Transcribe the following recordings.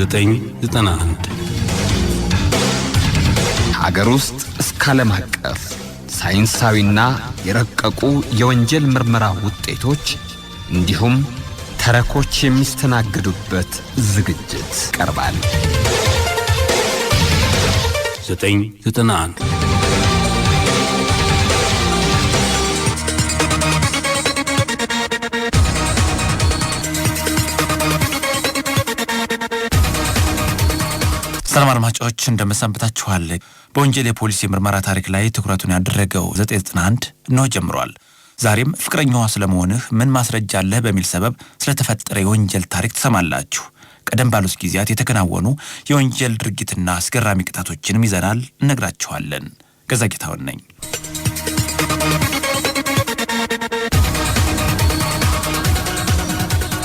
991 ሀገር ውስጥ እስከ ዓለም አቀፍ ሳይንሳዊና የረቀቁ የወንጀል ምርመራ ውጤቶች እንዲሁም ተረኮች የሚስተናገዱበት ዝግጅት ቀርባል። 991 ሰላም አድማጮች እንደምሰንብታችኋል። በወንጀል የፖሊስ የምርመራ ታሪክ ላይ ትኩረቱን ያደረገው 991 ነው ጀምሯል። ዛሬም ፍቅረኛዋ ስለመሆንህ ምን ማስረጃ አለ በሚል ሰበብ ስለተፈጠረ የወንጀል ታሪክ ተሰማላችሁ። ቀደም ባሉት ጊዜያት የተከናወኑ የወንጀል ድርጊትና አስገራሚ ቅጣቶችንም ይዘናል እነግራችኋለን። ገዛጌታውን ነኝ።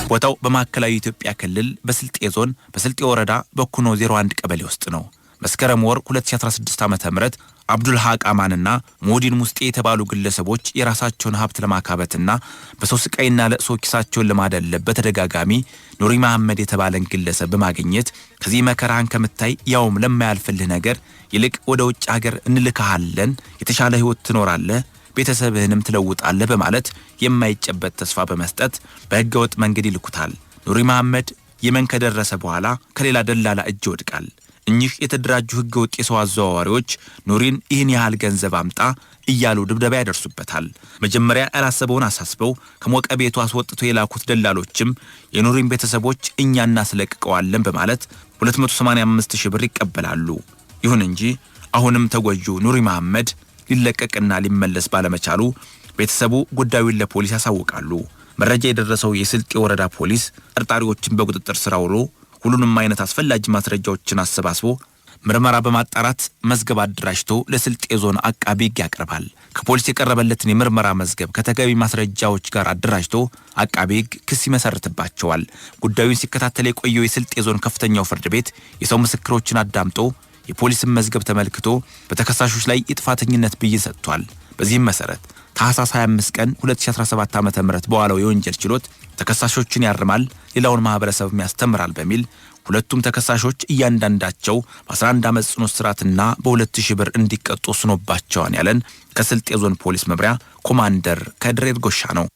ቦታው በማዕከላዊ ኢትዮጵያ ክልል በስልጤ ዞን በስልጤ ወረዳ በኩኖ 01 ቀበሌ ውስጥ ነው። መስከረም ወር 2016 ዓ.ም አብዱል ሐቅ አማንና ሞዲን ሙስጤ የተባሉ ግለሰቦች የራሳቸውን ሀብት ለማካበትና በሰው ስቃይና ለቅሶ ኪሳቸውን ለማደለብ በተደጋጋሚ ኑሪ መሐመድ የተባለን ግለሰብ በማግኘት ከዚህ መከራን ከምታይ ያውም ለማያልፍልህ ነገር ይልቅ ወደ ውጭ ሀገር እንልካሃለን፣ የተሻለ ህይወት ትኖራለህ፣ ቤተሰብህንም ትለውጣለህ በማለት የማይጨበት ተስፋ በመስጠት በህገወጥ መንገድ ይልኩታል። ኑሪ መሐመድ የመን ከደረሰ በኋላ ከሌላ ደላላ እጅ ይወድቃል። እኚህ የተደራጁ ህገወጥ የሰው አዘዋዋሪዎች ኑሪን ይህን ያህል ገንዘብ አምጣ እያሉ ድብደባ ያደርሱበታል። መጀመሪያ ያላሰበውን አሳስበው ከሞቀ ቤቱ አስወጥተው የላኩት ደላሎችም የኑሪን ቤተሰቦች እኛ እናስለቅቀዋለን በማለት 285,000 ብር ይቀበላሉ። ይሁን እንጂ አሁንም ተጎጂው ኑሪ መሐመድ ሊለቀቅና ሊመለስ ባለመቻሉ ቤተሰቡ ጉዳዩን ለፖሊስ ያሳውቃሉ። መረጃ የደረሰው የስልጤ ወረዳ ፖሊስ ጠርጣሪዎችን በቁጥጥር ስር አውሎ ሁሉንም አይነት አስፈላጊ ማስረጃዎችን አሰባስቦ ምርመራ በማጣራት መዝገብ አደራጅቶ ለስልጤ ዞን አቃቢ ህግ ያቀርባል። ከፖሊስ የቀረበለትን የምርመራ መዝገብ ከተገቢ ማስረጃዎች ጋር አደራጅቶ አቃቢ ህግ ክስ ይመሰርትባቸዋል። ጉዳዩን ሲከታተል የቆየው የስልጤ ዞን ከፍተኛው ፍርድ ቤት የሰው ምስክሮችን አዳምጦ የፖሊስን መዝገብ ተመልክቶ በተከሳሾች ላይ የጥፋተኝነት ብይን ሰጥቷል። በዚህም መሰረት ታህሳስ 25 ቀን 2017 ዓ.ም በዋለው የወንጀል ችሎት ተከሳሾችን ያርማል፣ ሌላውን ማህበረሰብም ያስተምራል በሚል ሁለቱም ተከሳሾች እያንዳንዳቸው በ11 ዓመት ጽኑ እስራትና በ2,000 ብር እንዲቀጡ ወስኖባቸዋል ያለን ከስልጤ ዞን ፖሊስ መምሪያ ኮማንደር ከድሬር ጎሻ ነው።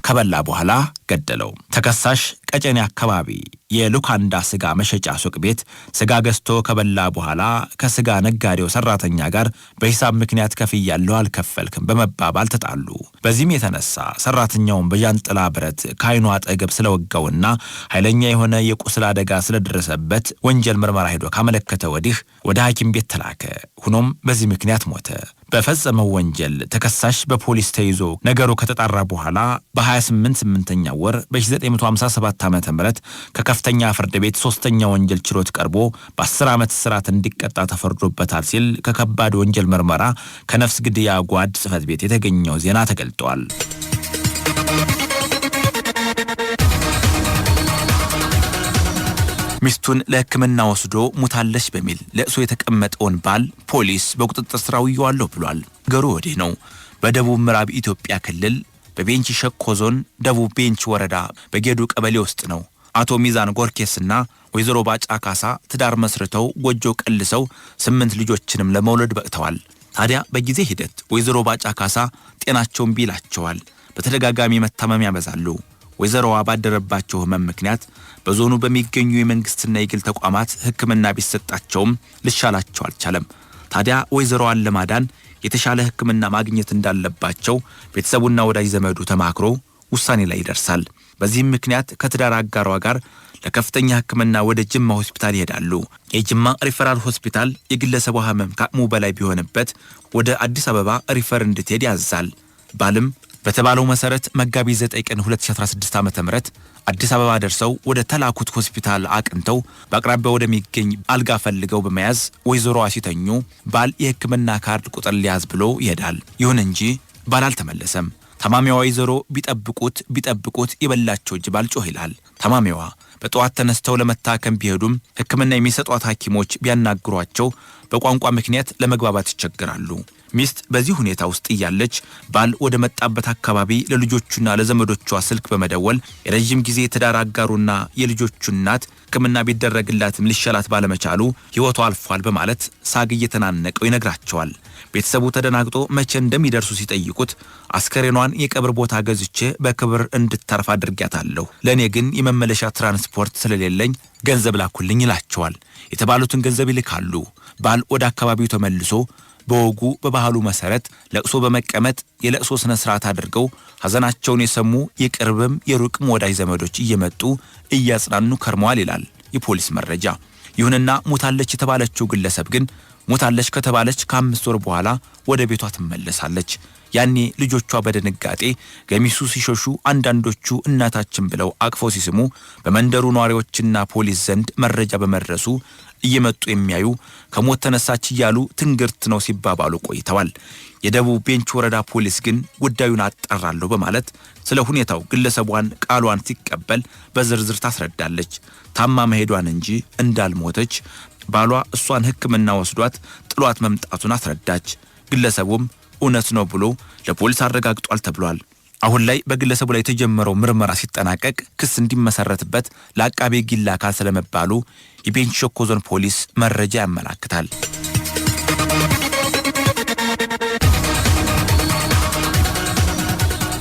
ከበላ በኋላ ገደለው። ተከሳሽ ቀጨኔ አካባቢ የሉካንዳ ስጋ መሸጫ ሱቅ ቤት ስጋ ገዝቶ ከበላ በኋላ ከስጋ ነጋዴው ሰራተኛ ጋር በሂሳብ ምክንያት ከፍያለሁ አልከፈልክም በመባባል ተጣሉ። በዚህም የተነሳ ሰራተኛውን በጃንጥላ ብረት ከዓይኑ አጠገብ ስለወጋውና ኃይለኛ የሆነ የቁስል አደጋ ስለደረሰበት ወንጀል ምርመራ ሄዶ ካመለከተ ወዲህ ወደ ሐኪም ቤት ተላከ። ሆኖም በዚህ ምክንያት ሞተ። በፈጸመው ወንጀል ተከሳሽ በፖሊስ ተይዞ ነገሩ ከተጣራ በኋላ በ28/8ኛ ወር በ1957 ዓ.ም ከከፍተኛ ፍርድ ቤት 3ኛ ወንጀል ችሎት ቀርቦ በ10 ዓመት እስራት እንዲቀጣ ተፈርዶበታል ሲል ከከባድ ወንጀል ምርመራ ከነፍስ ግድያ ጓድ ጽሕፈት ቤት የተገኘው ዜና ተገልጧል። ሚስቱን ለሕክምና ወስዶ ሙታለች በሚል ለእሱ የተቀመጠውን ባል ፖሊስ በቁጥጥር ስር አውሏል ብሏል። ገሩ ወዲህ ነው። በደቡብ ምዕራብ ኢትዮጵያ ክልል በቤንች ሸኮ ዞን ደቡብ ቤንች ወረዳ በጌዱ ቀበሌ ውስጥ ነው። አቶ ሚዛን ጎርኬስና ወይዘሮ ባጫ ካሳ ትዳር መስርተው ጎጆ ቀልሰው 8 ልጆችንም ለመውለድ በቅተዋል። ታዲያ በጊዜ ሂደት ወይዘሮ ባጫ ካሳ ጤናቸውን ቢላቸዋል። በተደጋጋሚ መታመም ያበዛሉ። ወይዘሮዋ ባደረባቸው ህመም ምክንያት በዞኑ በሚገኙ የመንግስትና የግል ተቋማት ሕክምና ቢሰጣቸውም ልሻላቸው አልቻለም። ታዲያ ወይዘሮዋን ለማዳን የተሻለ ሕክምና ማግኘት እንዳለባቸው ቤተሰቡና ወዳጅ ዘመዱ ተማክሮ ውሳኔ ላይ ይደርሳል። በዚህም ምክንያት ከትዳር አጋሯ ጋር ለከፍተኛ ሕክምና ወደ ጅማ ሆስፒታል ይሄዳሉ። የጅማ ሪፈራል ሆስፒታል የግለሰቧ ህመም ከአቅሙ በላይ ቢሆንበት ወደ አዲስ አበባ ሪፈር እንድትሄድ ያዛል። ባልም በተባለው መሰረት መጋቢት 9 ቀን 2016 ዓ.ም አዲስ አበባ ደርሰው ወደ ተላኩት ሆስፒታል አቅንተው በአቅራቢያው ወደሚገኝ አልጋ ፈልገው በመያዝ ወይዘሮዋ ሲተኙ ባል የሕክምና ካርድ ቁጥር ሊያዝ ብሎ ይሄዳል። ይሁን እንጂ ባል አልተመለሰም። ታማሚዋ ወይዘሮ ቢጠብቁት የበላቸው ጅብ አልጮህ ይላል። ታማሚዋ በጠዋት ተነስተው ለመታከም ቢሄዱም ሕክምና የሚሰጧት ሐኪሞች ቢያናግሯቸው በቋንቋ ምክንያት ለመግባባት ይቸገራሉ። ሚስት በዚህ ሁኔታ ውስጥ እያለች ባል ወደ መጣበት አካባቢ ለልጆቹና ለዘመዶቿ ስልክ በመደወል የረጅም ጊዜ ትዳር አጋሩና የልጆቹ እናት ሕክምና ቢደረግላትም ሊሻላት ባለመቻሉ ሕይወቷ አልፏል በማለት ሳግ እየተናነቀው ይነግራቸዋል። ቤተሰቡ ተደናግጦ መቼ እንደሚደርሱ ሲጠይቁት አስከሬኗን የቀብር ቦታ ገዝቼ በክብር እንድታርፍ አድርጊያታለሁ፣ ለእኔ ግን የመመለሻ ትራንስፖርት ስለሌለኝ ገንዘብ ላኩልኝ ይላቸዋል። የተባሉትን ገንዘብ ይልካሉ። ባል ወደ አካባቢው ተመልሶ በወጉ በባህሉ መሰረት ለቅሶ በመቀመጥ የለቅሶ ስነ ስርዓት አድርገው ሐዘናቸውን የሰሙ የቅርብም የሩቅም ወዳጅ ዘመዶች እየመጡ እያጽናኑ ከርመዋል ይላል የፖሊስ መረጃ። ይሁንና ሞታለች የተባለችው ግለሰብ ግን ሞታለች ከተባለች ከ5 ወር በኋላ ወደ ቤቷ ትመለሳለች። ያኔ ልጆቿ በድንጋጤ ገሚሱ ሲሾሹ፣ አንዳንዶቹ እናታችን ብለው አቅፈው ሲስሙ በመንደሩ ነዋሪዎችና ፖሊስ ዘንድ መረጃ በመድረሱ እየመጡ የሚያዩ ከሞት ተነሳች እያሉ ትንግርት ነው ሲባባሉ ቆይተዋል። የደቡብ ቤንች ወረዳ ፖሊስ ግን ጉዳዩን አጣራለሁ በማለት ስለ ሁኔታው ግለሰቧን ቃሏን ሲቀበል በዝርዝር ታስረዳለች። ታማ መሄዷን እንጂ እንዳልሞተች ባሏ እሷን ሕክምና ወስዷት ጥሏት መምጣቱን አስረዳች። ግለሰቡም እውነት ነው ብሎ ለፖሊስ አረጋግጧል ተብሏል። አሁን ላይ በግለሰቡ ላይ የተጀመረው ምርመራ ሲጠናቀቅ ክስ እንዲመሰረትበት ለአቃቤ ሕግ ይላካል ስለመባሉ የቤንች ሸኮ ዞን ፖሊስ መረጃ ያመላክታል።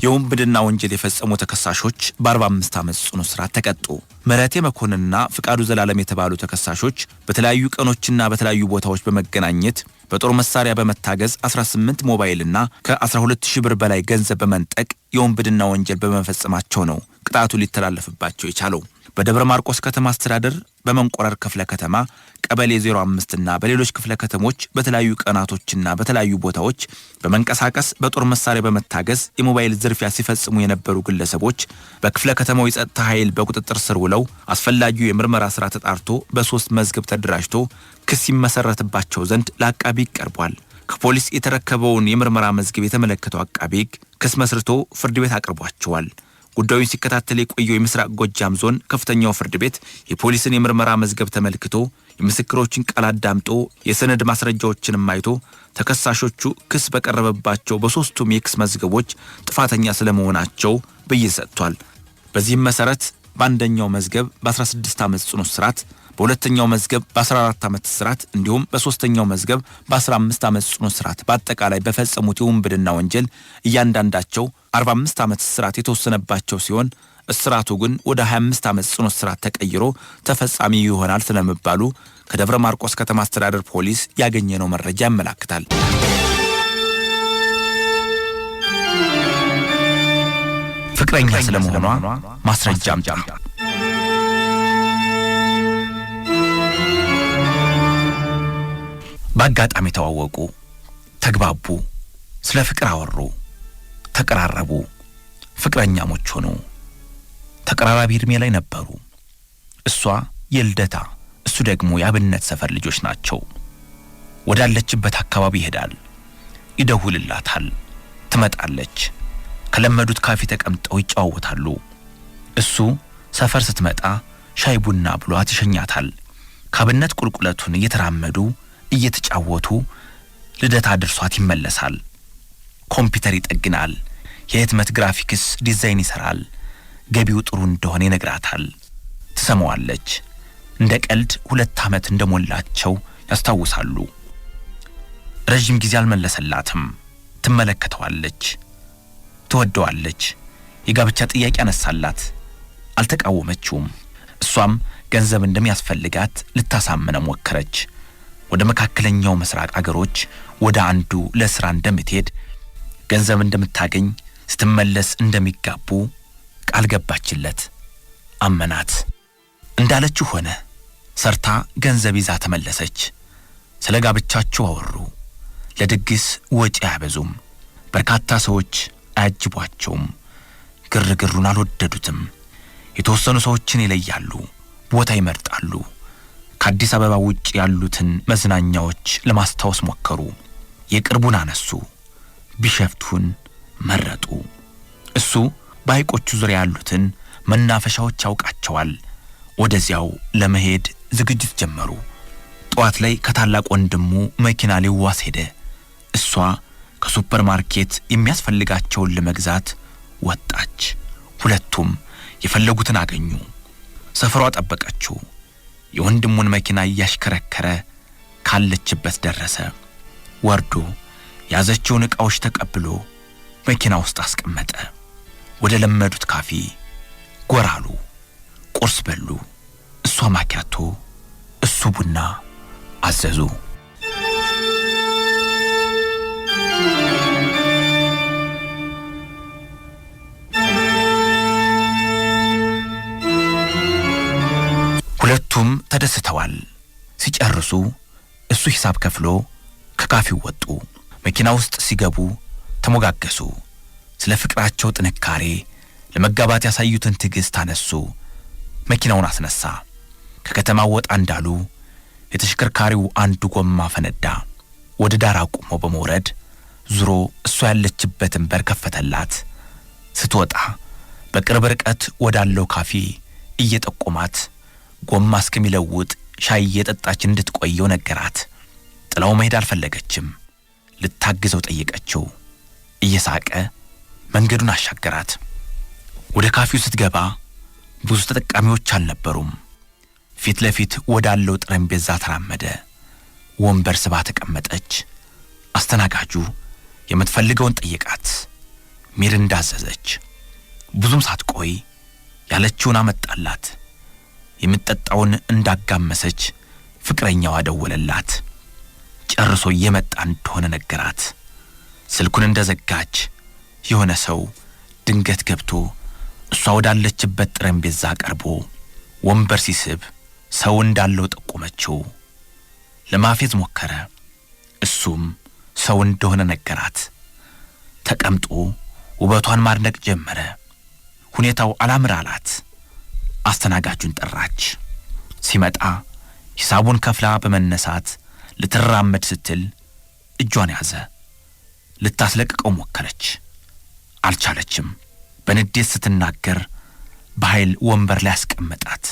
የወንብድና ወንጀል የፈጸሙ ተከሳሾች በ45 ዓመት ጽኑ እስራት ተቀጡ። ምህረቴ መኮንንና ፍቃዱ ዘላለም የተባሉ ተከሳሾች በተለያዩ ቀኖችና በተለያዩ ቦታዎች በመገናኘት በጦር መሳሪያ በመታገዝ 18 ሞባይልና ከ12000 ብር በላይ ገንዘብ በመንጠቅ የወንብድና ወንጀል በመፈጸማቸው ነው ቅጣቱ ሊተላለፍባቸው የቻለው። በደብረ ማርቆስ ከተማ አስተዳደር በመንቆረር ክፍለ ከተማ ቀበሌ 05 እና በሌሎች ክፍለ ከተሞች በተለያዩ ቀናቶችና በተለያዩ ቦታዎች በመንቀሳቀስ በጦር መሳሪያ በመታገዝ የሞባይል ዝርፊያ ሲፈጽሙ የነበሩ ግለሰቦች በክፍለ ከተማው የጸጥታ ኃይል በቁጥጥር ስር ውለው አስፈላጊው የምርመራ ስራ ተጣርቶ በ3 መዝገብ ተደራጅቶ ክስ ይመሰረትባቸው ዘንድ ለአቃቤ ሕግ ቀርቧል። ከፖሊስ የተረከበውን የምርመራ መዝገብ የተመለከተው አቃቤ ሕግ ክስ መስርቶ ፍርድ ቤት አቅርቧቸዋል። ጉዳዩን ሲከታተል የቆየው የምስራቅ ጎጃም ዞን ከፍተኛው ፍርድ ቤት የፖሊስን የምርመራ መዝገብ ተመልክቶ የምስክሮችን ቃል አዳምጦ የሰነድ ማስረጃዎችንም አይቶ ተከሳሾቹ ክስ በቀረበባቸው በ3ቱም የክስ መዝገቦች ጥፋተኛ ስለመሆናቸው ብይን ሰጥቷል። በዚህም መሰረት በአንደኛው መዝገብ በ16 ዓመት ጽኑ እስራት፣ በሁለተኛው መዝገብ በ14 ዓመት እስራት እንዲሁም በሶስተኛው መዝገብ በ15 ዓመት ጽኑ እስራት በአጠቃላይ በፈጸሙት የወንብድና ወንጀል እያንዳንዳቸው 45 ዓመት እስራት የተወሰነባቸው ሲሆን እስራቱ ግን ወደ 25 ዓመት ጽኑ እስራት ተቀይሮ ተፈጻሚ ይሆናል ስለመባሉ ከደብረ ማርቆስ ከተማ አስተዳደር ፖሊስ ያገኘነው መረጃ ያመላክታል። ፍቅረኛ ስለመሆኗ ማስረጃ አምጣ። በአጋጣሚ ተዋወቁ፣ ተግባቡ፣ ስለ ፍቅር አወሩ፣ ተቀራረቡ፣ ፍቅረኛሞች ሆኑ። ተቀራራቢ እድሜ ላይ ነበሩ። እሷ የልደታ እሱ ደግሞ የአብነት ሰፈር ልጆች ናቸው። ወዳለችበት አካባቢ ይሄዳል፣ ይደውልላታል፣ ትመጣለች። ከለመዱት ካፌ ተቀምጠው ይጫወታሉ። እሱ ሰፈር ስትመጣ ሻይ ቡና ብሏት ይሸኛታል። ከአብነት ቁልቁለቱን እየተራመዱ እየተጫወቱ ልደታ ድርሷት ይመለሳል። ኮምፒውተር ይጠግናል፣ የህትመት ግራፊክስ ዲዛይን ይሰራል። ገቢው ጥሩ እንደሆነ ይነግራታል። ትሰማዋለች። እንደ ቀልድ 2 ዓመት እንደሞላቸው ያስታውሳሉ። ረጅም ጊዜ አልመለሰላትም። ትመለከተዋለች፣ ትወደዋለች። የጋብቻ ጥያቄ አነሳላት፣ አልተቃወመችውም። እሷም ገንዘብ እንደሚያስፈልጋት ልታሳምነው ሞከረች። ወደ መካከለኛው ምስራቅ አገሮች ወደ አንዱ ለስራ እንደምትሄድ፣ ገንዘብ እንደምታገኝ፣ ስትመለስ እንደሚጋቡ ቃል ገባችለት። አመናት። እንዳለችው ሆነ። ሰርታ ገንዘብ ይዛ ተመለሰች። ስለ ጋብቻቸው አወሩ። ለድግስ ወጪ አያበዙም። በርካታ ሰዎች አያጅቧቸውም። ግርግሩን አልወደዱትም። የተወሰኑ ሰዎችን ይለያሉ፣ ቦታ ይመርጣሉ። ከአዲስ አበባ ውጭ ያሉትን መዝናኛዎች ለማስታወስ ሞከሩ። የቅርቡን አነሱ፣ ቢሸፍቱን መረጡ። እሱ በሐይቆቹ ዙሪያ ያሉትን መናፈሻዎች ያውቃቸዋል። ወደዚያው ለመሄድ ዝግጅት ጀመሩ። ጠዋት ላይ ከታላቅ ወንድሙ መኪና ሊዋስ ሄደ። እሷ ከሱፐርማርኬት የሚያስፈልጋቸውን ለመግዛት ወጣች። ሁለቱም የፈለጉትን አገኙ። ሰፈሯ ጠበቀችው። የወንድሙን መኪና እያሽከረከረ ካለችበት ደረሰ። ወርዶ ያዘችውን ዕቃዎች ተቀብሎ መኪና ውስጥ አስቀመጠ። ወደ ለመዱት ካፌ ጎራሉ። ቁርስ በሉ። እሷ ማኪያቶ፣ እሱ ቡና አዘዙ። ሁለቱም ተደስተዋል። ሲጨርሱ እሱ ሂሳብ ከፍሎ ከካፌው ወጡ። መኪና ውስጥ ሲገቡ ተሞጋገሱ። ስለ ፍቅራቸው ጥንካሬ፣ ለመጋባት ያሳዩትን ትዕግስት አነሱ። መኪናውን አስነሳ። ከከተማው ወጣ እንዳሉ የተሽከርካሪው አንዱ ጎማ ፈነዳ። ወደ ዳር አቁሞ በመውረድ ዙሮ እሷ ያለችበትን በር ከፈተላት። ስትወጣ በቅርብ ርቀት ወዳለው ካፌ እየጠቆማት ጎማ እስከሚለውጥ ሻይ እየጠጣች እንድትቆየው ነገራት። ጥላው መሄድ አልፈለገችም። ልታግዘው ጠየቀችው። እየሳቀ መንገዱን አሻገራት። ወደ ካፌው ስትገባ ብዙ ተጠቃሚዎች አልነበሩም። ፊት ለፊት ወዳለው ጠረጴዛ ተራመደ። ወንበር ስባ ተቀመጠች። አስተናጋጁ የምትፈልገውን ጠየቃት። ሚሪንዳ አዘዘች። ብዙም ሳትቆይ ያለችውን አመጣላት። የምትጠጣውን እንዳጋመሰች ፍቅረኛዋ ደወለላት። ጨርሶ እየመጣ እንደሆነ ነገራት። ስልኩን እንደዘጋች የሆነ ሰው ድንገት ገብቶ እሷ ወዳለችበት ጠረጴዛ ቀርቦ ወንበር ሲስብ ሰው እንዳለው ጠቆመችው። ለማፌዝ ሞከረ። እሱም ሰው እንደሆነ ነገራት። ተቀምጦ ውበቷን ማድነቅ ጀመረ። ሁኔታው አላምር አላት። አስተናጋጁን ጠራች። ሲመጣ ሂሳቡን ከፍላ በመነሳት ልትራመድ ስትል እጇን ያዘ። ልታስለቅቀው ሞከረች። አልቻለችም። በንዴት ስትናገር በኃይል ወንበር ላይ አስቀመጣት።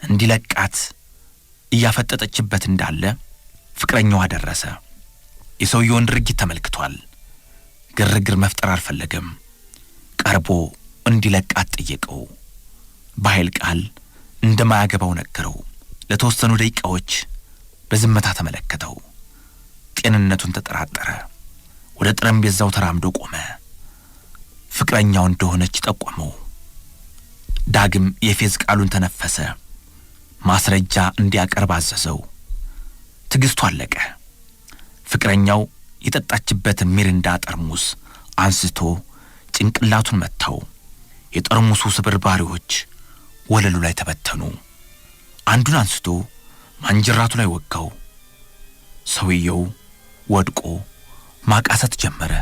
እንዲለቃት እያፈጠጠችበት እንዳለ ፍቅረኛዋ ደረሰ። የሰውየውን ድርጊት ተመልክቷል። ግርግር መፍጠር አልፈለገም። ቀርቦ እንዲለቃት ጠየቀው። በኃይል ቃል እንደማያገባው ነገረው። ለተወሰኑ ደቂቃዎች በዝምታ ተመለከተው። ጤንነቱን ተጠራጠረ። ወደ ጠረጴዛው ተራምዶ ቆመ። ፍቅረኛው እንደሆነች ጠቆመው። ዳግም የፌዝ ቃሉን ተነፈሰ። ማስረጃ እንዲያቀርብ አዘዘው። ትዕግስቱ አለቀ። ፍቅረኛው የጠጣችበትን ሚሪንዳ ጠርሙስ አንስቶ ጭንቅላቱን መታው። የጠርሙሱ ስብርባሪዎች ወለሉ ላይ ተበተኑ። አንዱን አንስቶ ማንጀራቱ ላይ ወጋው። ሰውየው ወድቆ ማቃሰት ጀመረ።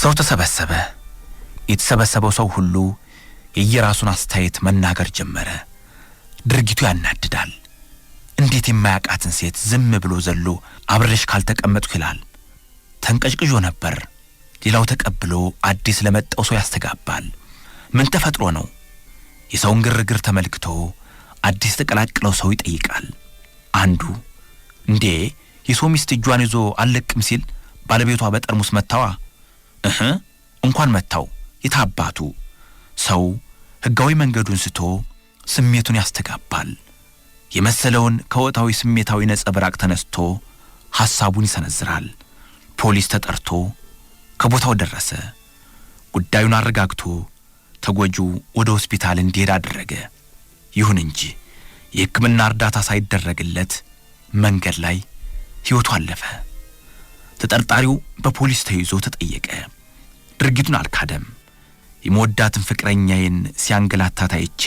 ሰው ተሰበሰበ። የተሰበሰበው ሰው ሁሉ የየራሱን አስተያየት መናገር ጀመረ። ድርጊቱ ያናድዳል። እንዴት የማያውቃትን ሴት ዝም ብሎ ዘሎ አብረሽ ካልተቀመጥኩ ይላል። ተንቀጭቅጆ ነበር። ሌላው ተቀብሎ አዲስ ለመጣው ሰው ያስተጋባል። ምን ተፈጥሮ ነው? የሰውን ግርግር ተመልክቶ አዲስ ተቀላቅለው ሰው ይጠይቃል። አንዱ እንዴ የሰው ሚስት እጇን ይዞ አለቅም ሲል ባለቤቷ በጠርሙስ መታዋ። እንኳን መታው የታባቱ። ሰው ሕጋዊ መንገዱን ስቶ ስሜቱን ያስተጋባል። የመሰለውን ከወጣዊ ስሜታዊ ነጸብራቅ ተነስቶ ሐሳቡን ይሰነዝራል። ፖሊስ ተጠርቶ ከቦታው ደረሰ። ጉዳዩን አረጋግቶ ተጎጂው ወደ ሆስፒታል እንዲሄድ አደረገ። ይሁን እንጂ የሕክምና እርዳታ ሳይደረግለት መንገድ ላይ ሕይወቱ አለፈ። ተጠርጣሪው በፖሊስ ተይዞ ተጠየቀ። ድርጊቱን አልካደም። የመወዳትን ፍቅረኛዬን ሲያንገላታት አይቼ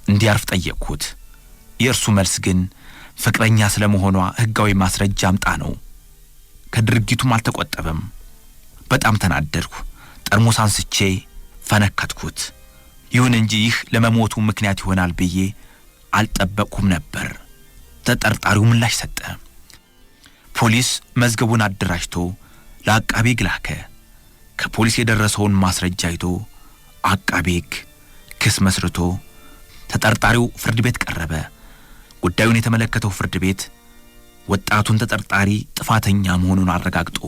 እንዲያርፍ ጠየቅኩት። የእርሱ መልስ ግን ፍቅረኛ ስለመሆኗ ሕጋዊ ማስረጃ አምጣ ነው። ከድርጊቱም አልተቆጠበም። በጣም ተናደድኩ። ጠርሙስ አንስቼ ፈነከትኩት። ይሁን እንጂ ይህ ለመሞቱ ምክንያት ይሆናል ብዬ አልጠበቅኩም ነበር። ተጠርጣሪው ምላሽ ሰጠ። ፖሊስ መዝገቡን አደራጅቶ ለአቃቤ ሕግ ላከ። ከፖሊስ የደረሰውን ማስረጃ አይቶ አቃቤ ሕግ ክስ መስርቶ ተጠርጣሪው ፍርድ ቤት ቀረበ። ጉዳዩን የተመለከተው ፍርድ ቤት ወጣቱን ተጠርጣሪ ጥፋተኛ መሆኑን አረጋግጦ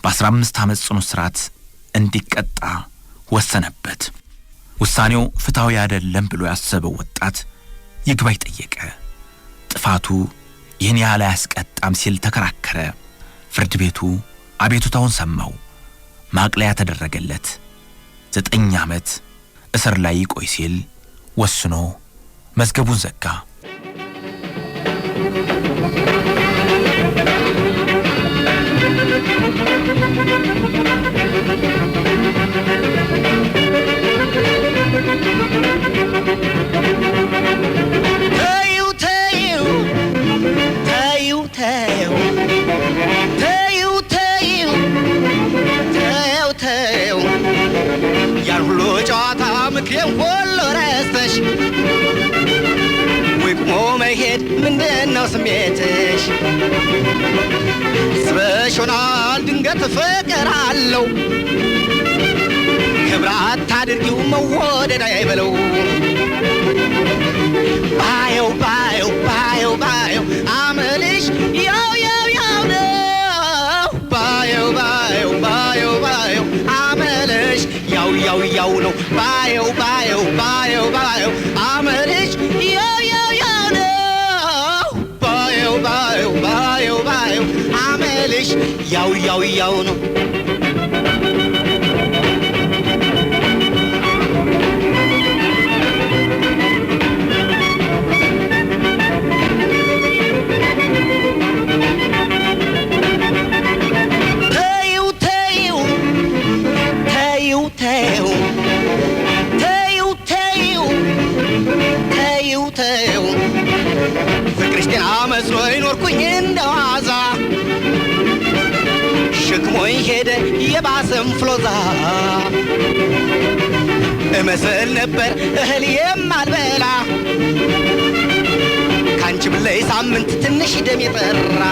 በ15 ዓመት ጽኑ እስራት እንዲቀጣ ወሰነበት። ውሳኔው ፍትሃዊ አይደለም ብሎ ያሰበው ወጣት ይግባኝ ጠየቀ። ጥፋቱ ይህን ያህል አያስቀጣም ሲል ተከራከረ። ፍርድ ቤቱ አቤቱታውን ሰማው። ማቅለያ ተደረገለት። 9 ዓመት እስር ላይ ይቆይ ሲል ወስኖ መዝገቡን ዘጋ። ያልሁሉ ጨዋታ ምክሬን ሁሉ ረስተሽ ወይቆ መሄድ ምንድነው ስሜትሽ? ስበሽናል ድንገት ፍቅር አለው ክብር አታድርጊው መወደድ አይበለው። ባየው ባየው ባየው ባየው አመልሽ ያው ያው ያው ነው። ባየው ባየው ባየው ባየው አመልሽ ያው ያው ያው ነው። ባየው ባየው ባየው ባየው አመልሽ ያው ያው ያው ነው። ባየው ባየው ባየው ባየው አመልሽ ያው ያው ያው ነው። ፍቅርሽ ጤና መስሎኝ ኖርኩኝ እንደዋዛ ሸክሞኝ ሄደ የባሰም ፍሎዛ እመስል ነበር እህል የማልበላ ካንቺ ብለይ ሳምንት ትንሽ ደም የጠራ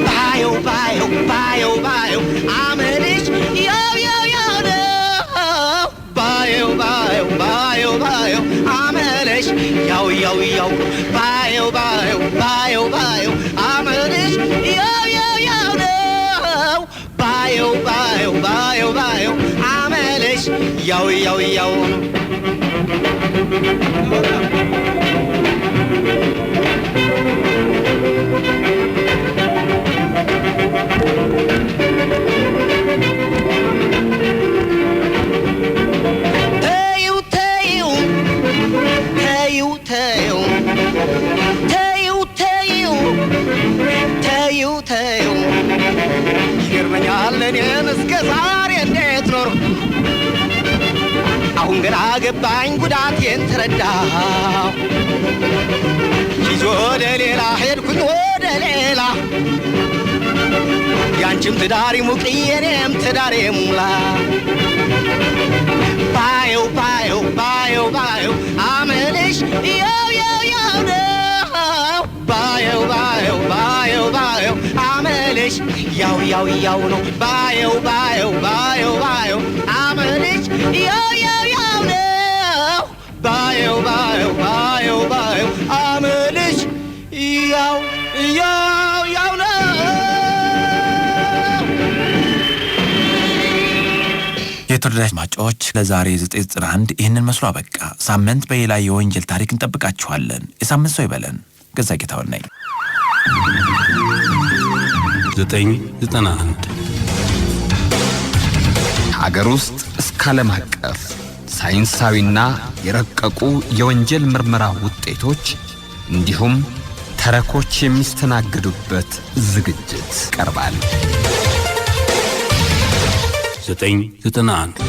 ባየው ባየው ባየው ባየው አመልሽ ያው ያው ያው ነው። ባየው ባየው ባየው ባየው አመልሽ ያው ያው ያው ባየው ባየው ባየው ባየው አመልሽ ያው ያው ያው ነው። ባየው ባየው ባየው ባየው አመልሽ ያው ያው ያው ነው። ይገርመኛል እኔን እስከ ዛሬ እንዴት ኖር አሁን ገና ገባኝ ጉዳቴን ተረዳሁ። ይዞ ወደ ሌላ ሄድኩኝ ወደ ሌላ ያንቺም ትዳሪ ሙቅ የኔም ትዳሬ ሙላ። ባየው ባየው ባየው ባየው አመልሽ ያው ያው ያው ነው። ባየው ባየው ባየው ባየው አመልሽ ያው ያው ያው ነው። ባየው ባየው ባየው ባየው አመልሽ ያው ያው ያው ነው። ባየው ባየው ባየው ባየው አመልሽ ያው ያው ያው ነው። የተወደዳችሁ አድማጮች ለዛሬ 991 ይህንን መስሎ አበቃ። ሳምንት በሌላ የወንጀል ታሪክ እንጠብቃችኋለን። የሳምንት ሰው ይበለን። ገዛ ጌታውን ነኝ። 991 ሀገር ውስጥ እስከ ዓለም አቀፍ ሳይንሳዊና የረቀቁ የወንጀል ምርመራ ውጤቶች እንዲሁም ተረኮች የሚስተናገዱበት ዝግጅት ቀርባል። 991